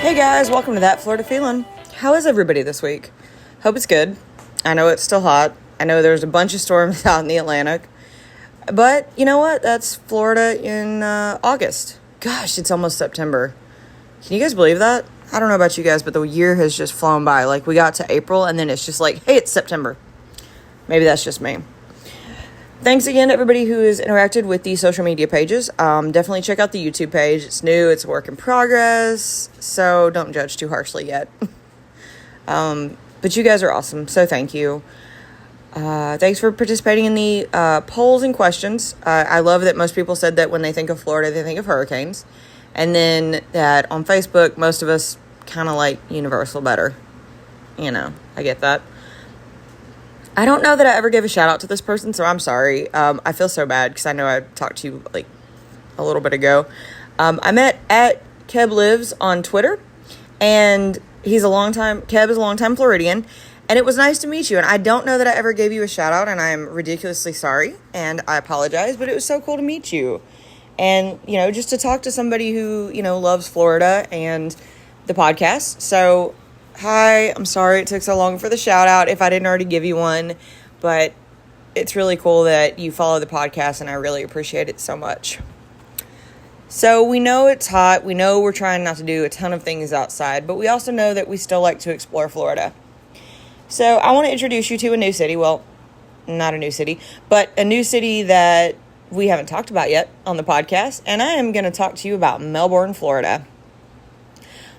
Hey guys, welcome to That Florida Feeling. How is everybody this week? Hope it's good. I know it's still hot. I know there's a bunch of storms out in the Atlantic. But you know what? That's Florida in August. Gosh, it's almost September. Can you guys believe that? I don't know about you guys, but the year has just flown by. Like, we got to April and then it's just like, hey, it's September. Maybe that's just me. Thanks again to everybody who has interacted with the social media pages. Definitely check out the YouTube page. It's new. It's a work in progress. So don't judge too harshly yet. But you guys are awesome. So thank you. Thanks for participating in the polls and questions. I love that most people said that when they think of Florida, they think of hurricanes. And then that on Facebook, most of us kind of like universal better. You know, I get that. I don't know that I ever gave a shout out to this person, so I'm sorry. I feel so bad because I know I talked to you like a little bit ago. I met at Keb Lives on Twitter, and Keb is a longtime Floridian, and it was nice to meet you. And I don't know that I ever gave you a shout out, and I'm ridiculously sorry, and I apologize, but it was so cool to meet you. And, you know, just to talk to somebody who, you know, loves Florida and the podcast. So, hi, I'm sorry it took so long for the shout out if I didn't already give you one, but it's really cool that you follow the podcast and I really appreciate it so much. So we know it's hot. We know we're trying not to do a ton of things outside, but we also know that we still like to explore Florida. So I want to introduce you to a new city. Well, not a new city, but a new city that we haven't talked about yet on the podcast. And I am going to talk to you about Melbourne, Florida.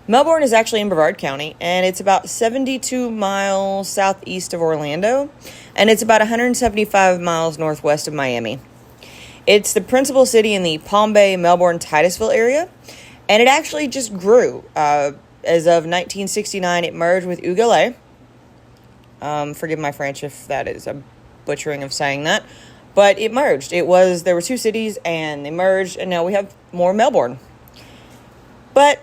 Melbourne is actually in Brevard County, and it's about 72 miles southeast of Orlando, and it's about 175 miles northwest of Miami. It's the principal city in the Palm Bay, Melbourne, Titusville area, and it actually just grew. As of 1969, it merged with Ugalé. Forgive my French if that is a butchering of saying that, but it merged. There were two cities, and they merged, and now we have more Melbourne. But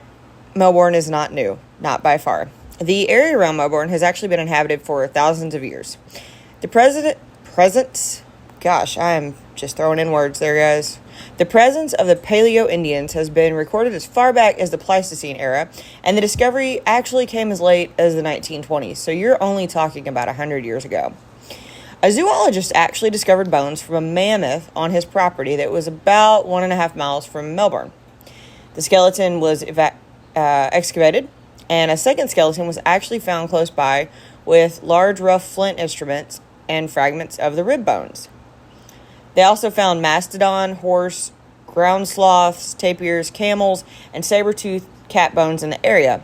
Melbourne is not new, not by far. The area around Melbourne has actually been inhabited for thousands of years. The presence of the Paleo Indians has been recorded as far back as the Pleistocene era, and the discovery actually came as late as the 1920s, so you're only talking about 100 years ago. A zoologist actually discovered bones from a mammoth on his property that was about 1.5 miles from Melbourne. The skeleton was excavated, and a second skeleton was actually found close by with large rough flint instruments and fragments of the rib bones. They also found mastodon, horse, ground sloths, tapirs, camels, and saber-toothed cat bones in the area,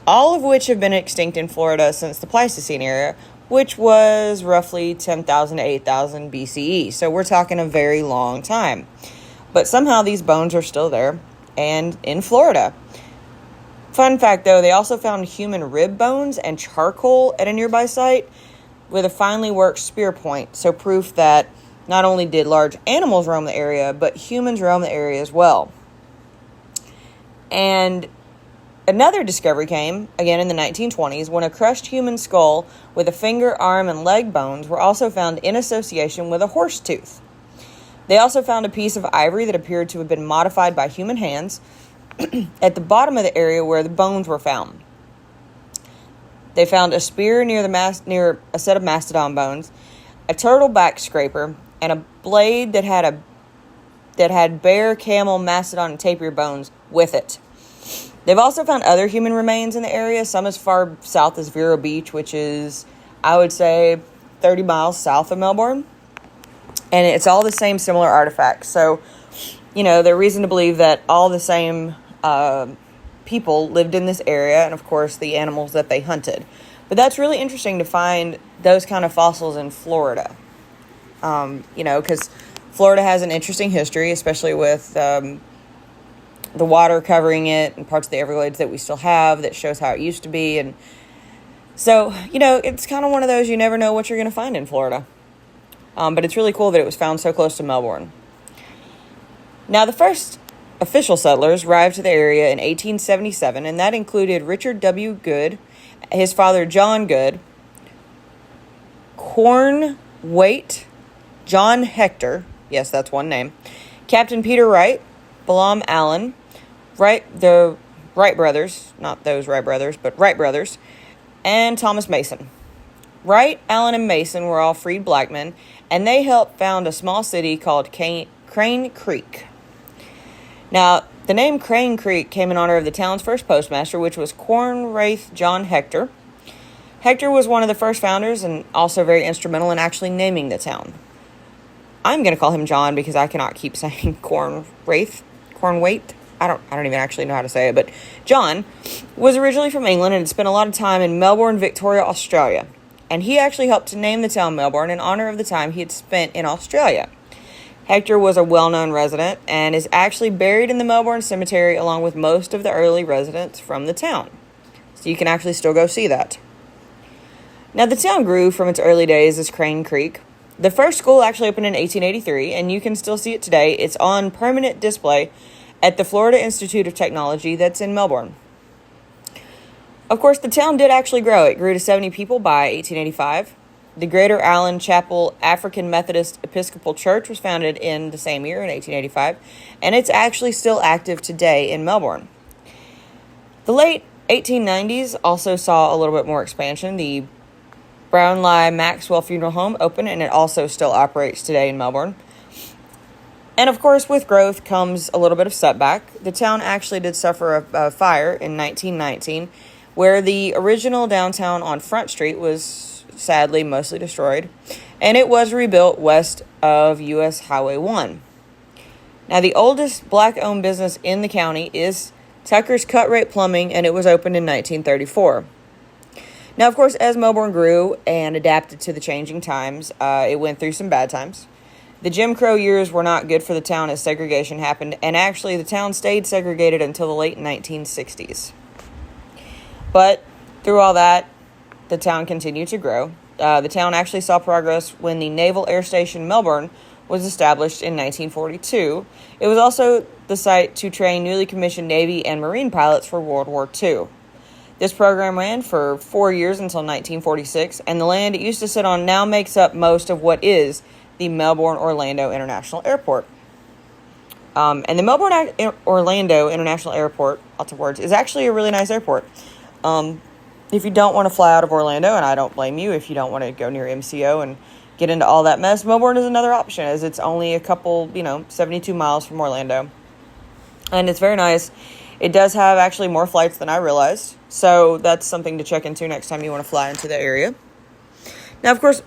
all of which have been extinct in Florida since the Pleistocene era, which was roughly 10,000 to 8,000 BCE. So we're talking a very long time. But somehow these bones are still there and in Florida. Fun fact, though, they also found human rib bones and charcoal at a nearby site with a finely worked spear point, so proof that not only did large animals roam the area, but humans roam the area as well. And another discovery came, again in the 1920s, when a crushed human skull with a finger, arm, and leg bones were also found in association with a horse tooth. They also found a piece of ivory that appeared to have been modified by human hands at the bottom of the area where the bones were found. They found a spear near a set of mastodon bones, a turtle back scraper, and a blade that had bear, camel, mastodon, and tapir bones with it. They've also found other human remains in the area, some as far south as Vero Beach, which is, I would say, 30 miles south of Melbourne. And it's all the same similar artifacts. So, you know, there's reason to believe that all the same people lived in this area, and of course the animals that they hunted. But that's really interesting to find those kind of fossils in Florida. You know, because Florida has an interesting history, especially with the water covering it and parts of the Everglades that we still have that shows how it used to be. And so, you know, it's kind of one of those, you never know what you're going to find in Florida. But it's really cool that it was found so close to Melbourne. Now, the first official settlers arrived to the area in 1877, and that included Richard W. Good, his father John Good, Cornwait, John Hector, yes, that's one name, Captain Peter Wright, Balaam Allen, Wright brothers, not those Wright brothers, but Wright brothers, and Thomas Mason. Wright, Allen, and Mason were all freed black men, and they helped found a small city called Crane Creek. Now, the name Crane Creek came in honor of the town's first postmaster, which was Cornwraith John Hector. Hector was one of the first founders and also very instrumental in actually naming the town. I'm going to call him John because I cannot keep saying Cornwraith. I don't even actually know how to say it, but John was originally from England and had spent a lot of time in Melbourne, Victoria, Australia. And he actually helped to name the town Melbourne in honor of the time he had spent in Australia. Hector was a well-known resident and is actually buried in the Melbourne Cemetery along with most of the early residents from the town. So you can actually still go see that. Now, the town grew from its early days as Crane Creek. The first school actually opened in 1883, and you can still see it today. It's on permanent display at the Florida Institute of Technology that's in Melbourne. Of course, the town did actually grow. It grew to 70 people by 1885. The Greater Allen Chapel African Methodist Episcopal Church was founded in the same year, in 1885, and it's actually still active today in Melbourne. The late 1890s also saw a little bit more expansion. The Brownlie Maxwell Funeral Home opened, and it also still operates today in Melbourne. And of course, with growth comes a little bit of setback. The town actually did suffer a fire in 1919, where the original downtown on Front Street was sadly mostly destroyed, and it was rebuilt west of U.S. Highway 1. Now, the oldest black-owned business in the county is Tucker's Cut Rate Plumbing, and it was opened in 1934. Now, of course, as Melbourne grew and adapted to the changing times, it went through some bad times. The Jim Crow years were not good for the town as segregation happened, and actually the town stayed segregated until the late 1960s. But through all that, the town continued to grow. The town actually saw progress when the Naval Air Station Melbourne was established in 1942. It was also the site to train newly commissioned Navy and Marine pilots for World War II. This program ran for 4 years until 1946, and the land it used to sit on now makes up most of what is the Melbourne-Orlando International Airport. And the Melbourne-Orlando International Airport, lots of words, is actually a really nice airport. If you don't want to fly out of Orlando, and I don't blame you if you don't want to go near MCO and get into all that mess, Melbourne is another option, as it's only a couple, 72 miles from Orlando. And it's very nice. It does have actually more flights than I realized, so that's something to check into next time you want to fly into the area. Now, of course,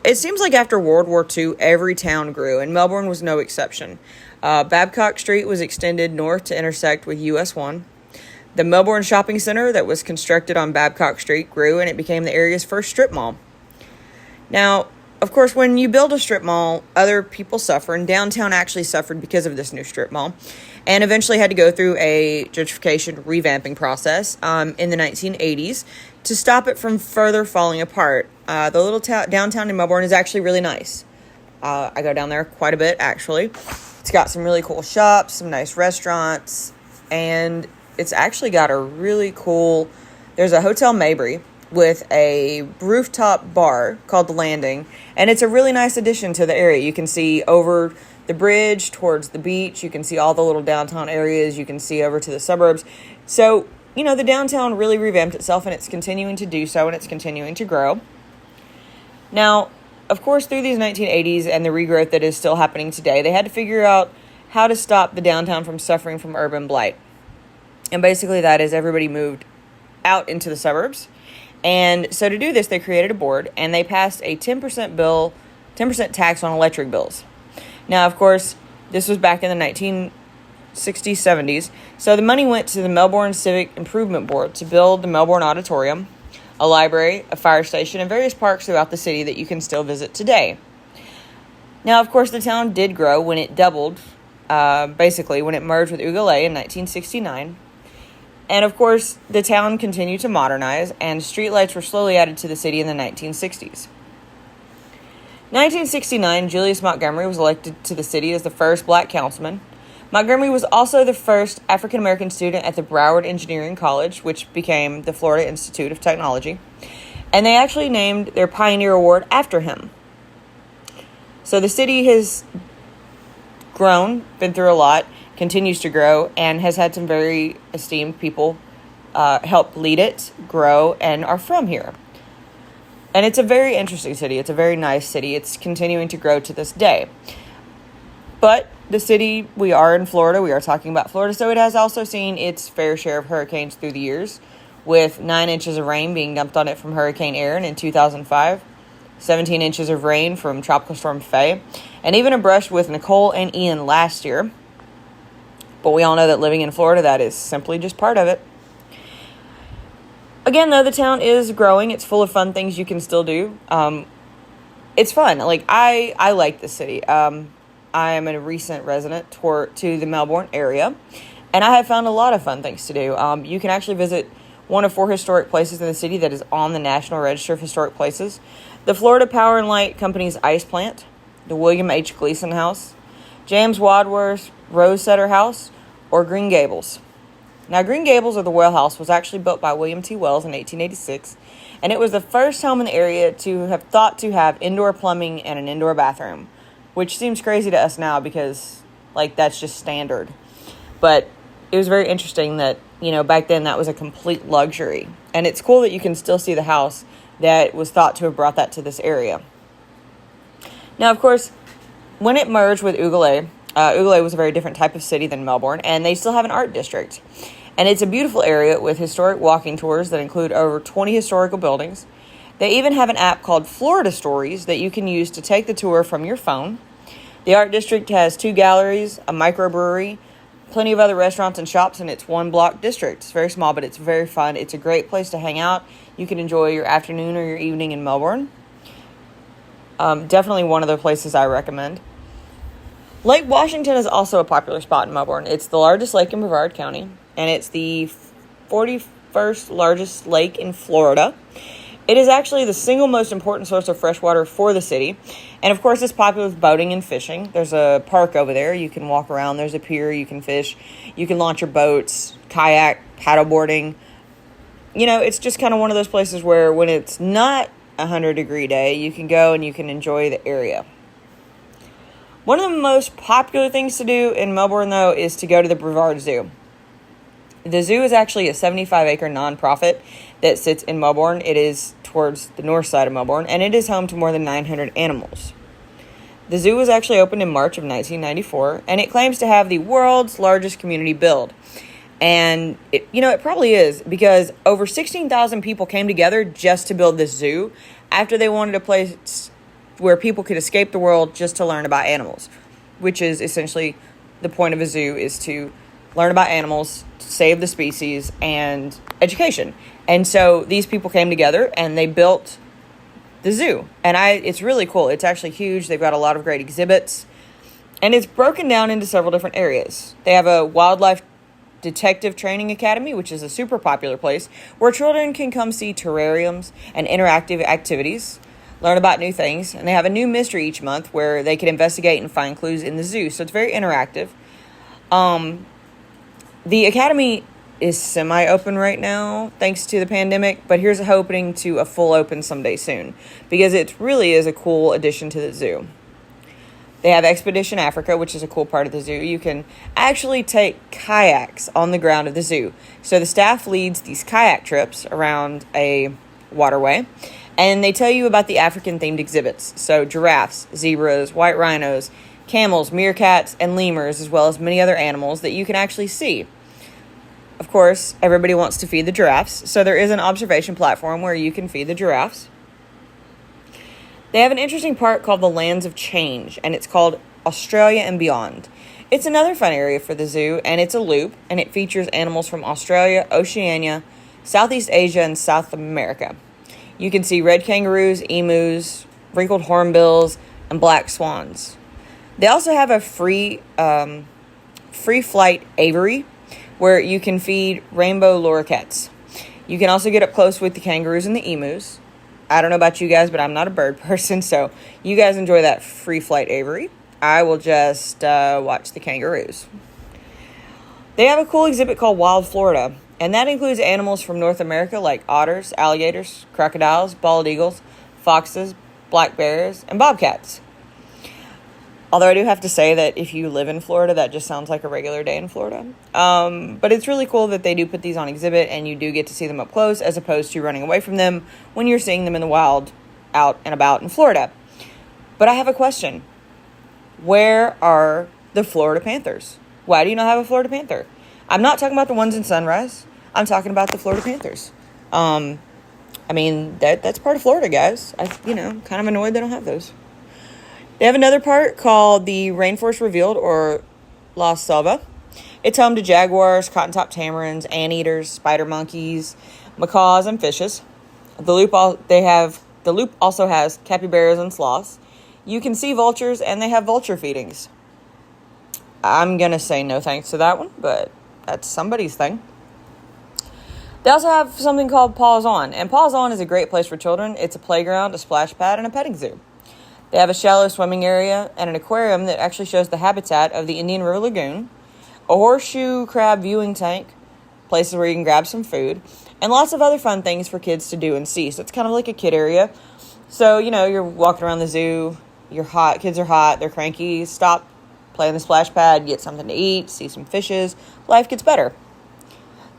it seems like after World War II, every town grew, and Melbourne was no exception. Babcock Street was extended north to intersect with US 1. The Melbourne Shopping Center that was constructed on Babcock Street grew, and it became the area's first strip mall. Now, of course, when you build a strip mall, other people suffer, and downtown actually suffered because of this new strip mall, and eventually had to go through a gentrification revamping process in the 1980s to stop it from further falling apart. The little downtown in Melbourne is actually really nice. I go down there quite a bit, actually. It's got some really cool shops, some nice restaurants, and it's actually got a really cool... There's a Hotel Mabry with a rooftop bar called The Landing, and it's a really nice addition to the area. You can see over the bridge towards the beach. You can see all the little downtown areas. You can see over to the suburbs. So, the downtown really revamped itself, and it's continuing to do so, and it's continuing to grow. Now, of course, through these 1980s and the regrowth that is still happening today, they had to figure out how to stop the downtown from suffering from urban blight. And basically that is everybody moved out into the suburbs. And so to do this, they created a board, and they passed a 10% tax on electric bills. Now, of course, this was back in the 1960s, 70s. So the money went to the Melbourne Civic Improvement Board to build the Melbourne Auditorium, a library, a fire station, and various parks throughout the city that you can still visit today. Now, of course, the town did grow when it doubled, basically when it merged with Ugalay in 1969. And, of course, the town continued to modernize, and streetlights were slowly added to the city in the 1960s. 1969, Julius Montgomery was elected to the city as the first black councilman. Montgomery was also the first African-American student at the Broward Engineering College, which became the Florida Institute of Technology. And they actually named their Pioneer Award after him. So the city has grown, been through a lot, continues to grow and has had some very esteemed people help lead it, grow, and are from here. And it's a very interesting city. It's a very nice city. It's continuing to grow to this day. But the city, we are in Florida. We are talking about Florida. So it has also seen its fair share of hurricanes through the years, with 9 inches of rain being dumped on it from Hurricane Erin in 2005, 17 inches of rain from Tropical Storm Faye, and even a brush with Nicole and Ian last year. But we all know that living in Florida, that is simply just part of it. Again, though, the town is growing. It's full of fun things you can still do. It's fun. Like, I like the city. I am a recent resident to the Melbourne area, and I have found a lot of fun things to do. You can actually visit one of 4 historic places in the city that is on the National Register of Historic Places: the Florida Power and Light Company's ice plant, the William H. Gleason House, James Wadsworth Rosesetter House, or Green Gables. Now, Green Gables, or the Well House, was actually built by William T. Wells in 1886, and it was the first home in the area to have thought to have indoor plumbing and an indoor bathroom, which seems crazy to us now because, like, that's just standard. But it was very interesting that, back then that was a complete luxury. And it's cool that you can still see the house that was thought to have brought that to this area. Now, of course, when it merged with Ugalay, Ugalay was a very different type of city than Melbourne, and they still have an art district. And it's a beautiful area with historic walking tours that include over 20 historical buildings. They even have an app called Florida Stories that you can use to take the tour from your phone. The art district has 2 galleries, a microbrewery, plenty of other restaurants and shops, and it's 1-block district. It's very small, but it's very fun. It's a great place to hang out. You can enjoy your afternoon or your evening in Melbourne. Definitely one of the places I recommend. Lake Washington is also a popular spot in Melbourne. It's the largest lake in Brevard County, and it's the 41st largest lake in Florida. It is actually the single most important source of fresh water for the city. And of course, it's popular with boating and fishing. There's a park over there. You can walk around. There's a pier. You can fish. You can launch your boats, kayak, paddleboarding. It's just kind of one of those places where when it's not a 100-degree day, you can go and you can enjoy the area. One of the most popular things to do in Melbourne, though, is to go to the Brevard Zoo. The zoo is actually a 75-acre nonprofit that sits in Melbourne. It is towards the north side of Melbourne, and it is home to more than 900 animals. The zoo was actually opened in March of 1994, and it claims to have the world's largest community build. And, it probably is, because over 16,000 people came together just to build this zoo after they wanted a place where people could escape the world just to learn about animals, which is essentially the point of a zoo, is to learn about animals, save the species, and education. And so these people came together and they built the zoo. And it's really cool. It's actually huge. They've got a lot of great exhibits. And it's broken down into several different areas. They have a wildlife detective training academy, which is a super popular place where children can come see terrariums and interactive activities, learn about new things. And they have a new mystery each month where they can investigate and find clues in the zoo. So it's very interactive. The academy is semi-open right now, thanks to the pandemic, but here's hoping to a full open someday soon, because it really is a cool addition to the zoo. They have Expedition Africa, which is a cool part of the zoo. You can actually take kayaks on the ground of the zoo. So the staff leads these kayak trips around a waterway, and they tell you about the African-themed exhibits. So giraffes, zebras, white rhinos, camels, meerkats, and lemurs, as well as many other animals that you can actually see. Of course, everybody wants to feed the giraffes, so there is an observation platform where you can feed the giraffes. They have an interesting part called the Lands of Change, and it's called Australia and Beyond. It's another fun area for the zoo, and it's a loop, and it features animals from Australia, Oceania, Southeast Asia, and South America. You can see red kangaroos, emus, wrinkled hornbills, and black swans. They also have a free flight aviary where you can feed rainbow lorikeets. You can also get up close with the kangaroos and the emus. I don't know about you guys, but I'm not a bird person, so you guys enjoy that free flight aviary. I will just watch the kangaroos. They have a cool exhibit called Wild Florida, and that includes animals from North America like otters, alligators, crocodiles, bald eagles, foxes, black bears, and bobcats. Although I do have to say that if you live in Florida, that just sounds like a regular day in Florida. But it's really cool that they do put these on exhibit and you do get to see them up close as opposed to running away from them when you're seeing them in the wild out and about in Florida. But I have a question. Where are the Florida Panthers? Why do you not have a Florida Panther? I'm not talking about the ones in Sunrise. I'm talking about the Florida Panthers. I mean, that's part of Florida, guys. Kind of annoyed they don't have those. They have another park called the Rainforest Revealed, or La Selva. It's home to jaguars, cotton-top tamarins, anteaters, spider monkeys, macaws, and fishes. The loop also has capybaras and sloths. You can see vultures, and they have vulture feedings. I'm going to say no thanks to that one, but that's somebody's thing. They also have something called Paws On, and Paws On is a great place for children. It's a playground, a splash pad, and a petting zoo. They have a shallow swimming area and an aquarium that actually shows the habitat of the Indian River Lagoon, a horseshoe crab viewing tank, places where you can grab some food, and lots of other fun things for kids to do and see. So it's kind of like a kid area. So, you're walking around the zoo, you're hot, kids are hot, they're cranky, stop, play on the splash pad, get something to eat, see some fishes, life gets better.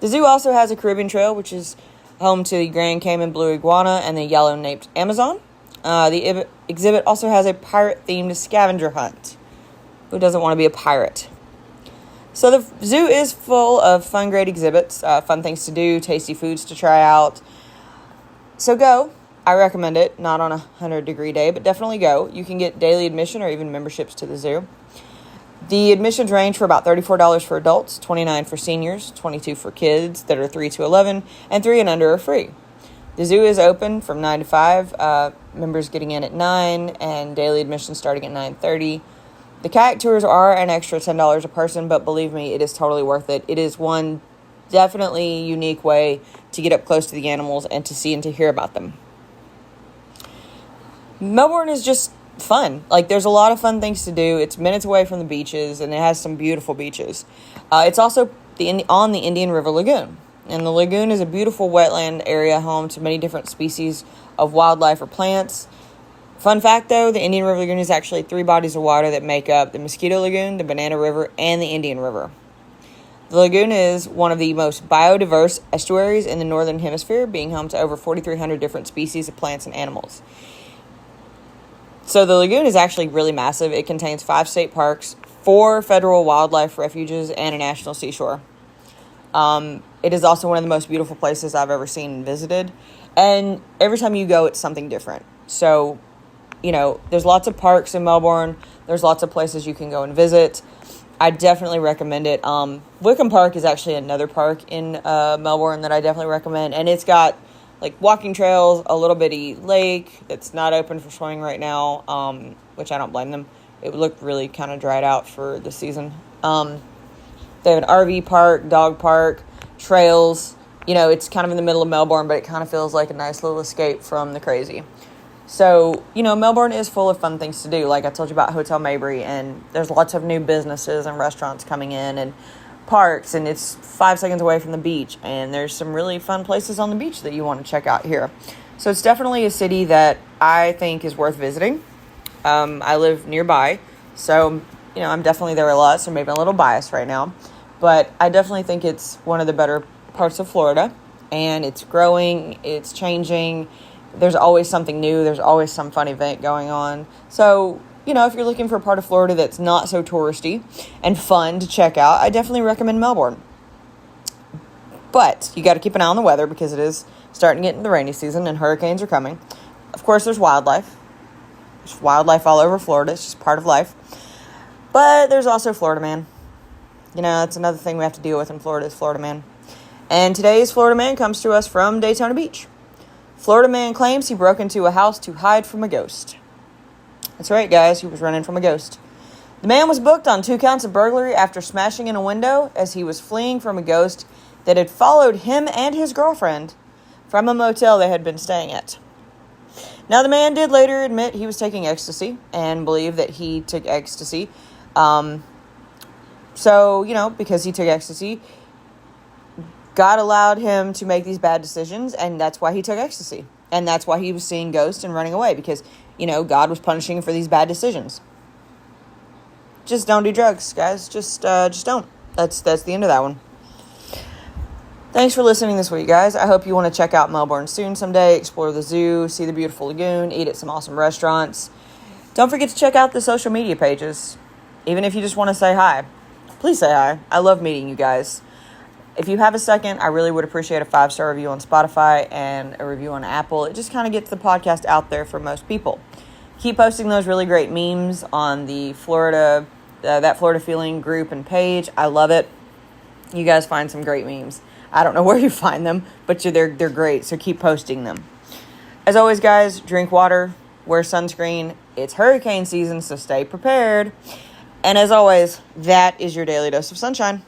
The zoo also has a Caribbean Trail, which is home to the Grand Cayman Blue Iguana and the Yellow-naped Amazon. The exhibit also has a pirate-themed scavenger hunt. Who doesn't want to be a pirate? So the zoo is full of fun, great exhibits, fun things to do, tasty foods to try out. So go. I recommend it. Not on a 100-degree day, but definitely go. You can get daily admission or even memberships to the zoo. The admissions range for about $34 for adults, $29 for seniors, $22 for kids that are 3 to 11, and 3 and under are free. The zoo is open from 9 to 5, members getting in at 9, and daily admission starting at 9:30. The kayak tours are an extra $10 a person, but believe me, it is totally worth it. It is one definitely unique way to get up close to the animals and to see and to hear about them. Melbourne is just fun. There's a lot of fun things to do. It's minutes away from the beaches, and it has some beautiful beaches. It's also on the Indian River Lagoon. And the lagoon is a beautiful wetland area home to many different species of wildlife or plants. Fun fact, though, the Indian River Lagoon is actually 3 bodies of water that make up the Mosquito Lagoon, the Banana River, and the Indian River. The lagoon is one of the most biodiverse estuaries in the Northern Hemisphere, being home to over 4,300 different species of plants and animals. So the lagoon is actually really massive. It contains 5 state parks, 4 federal wildlife refuges, and a national seashore. It is also one of the most beautiful places I've ever seen and visited. And every time you go, it's something different. So, there's lots of parks in Melbourne. There's lots of places you can go and visit. I definitely recommend it. Wickham Park is actually another park in Melbourne that I definitely recommend. And it's got, walking trails, a little bitty lake that's not open for swimming right now, which I don't blame them. It looked really kind of dried out for the season. They have an RV park, dog park, trails. It's kind of in the middle of Melbourne, but it kind of feels like a nice little escape from the crazy. So, Melbourne is full of fun things to do. Like I told you about Hotel Maybury, and there's lots of new businesses and restaurants coming in and parks, and it's 5 seconds away from the beach. And there's some really fun places on the beach that you want to check out here. So it's definitely a city that I think is worth visiting. I live nearby, so, I'm definitely there a lot, so maybe I'm a little biased right now. But I definitely think it's one of the better parts of Florida, and it's growing, it's changing. There's always something new. There's always some fun event going on. So, if you're looking for a part of Florida that's not so touristy and fun to check out, I definitely recommend Melbourne. But you got to keep an eye on the weather because it is starting to get into the rainy season and hurricanes are coming. Of course, there's wildlife. There's wildlife all over Florida. It's just part of life. But there's also Florida Man. That's another thing we have to deal with in Florida is Florida Man. And today's Florida Man comes to us from Daytona Beach. Florida man claims he broke into a house to hide from a ghost. That's right, guys. He was running from a ghost. The man was booked on 2 counts of burglary after smashing in a window as he was fleeing from a ghost that had followed him and his girlfriend from a motel they had been staying at. Now, the man did later admit he was taking ecstasy and believed that he took ecstasy. Because he took ecstasy, God allowed him to make these bad decisions, and that's why he took ecstasy. And that's why he was seeing ghosts and running away, because, God was punishing him for these bad decisions. just don't do drugs, guys. Just don't. That's the end of that one. Thanks for listening this week, guys. I hope you want to check out Melbourne soon someday, explore the zoo, see the beautiful lagoon, eat at some awesome restaurants. Don't forget to check out the social media pages. Even if you just want to say hi, please say hi. I love meeting you guys. If you have a second, I really would appreciate a 5-star review on Spotify and a review on Apple. It just kind of gets the podcast out there for most people. Keep posting those really great memes on the That Florida Feeling group and page. I love it. You guys find some great memes. I don't know where you find them, but they're great, so keep posting them. As always, guys, drink water, wear sunscreen. It's hurricane season, so stay prepared. And as always, that is your daily dose of sunshine.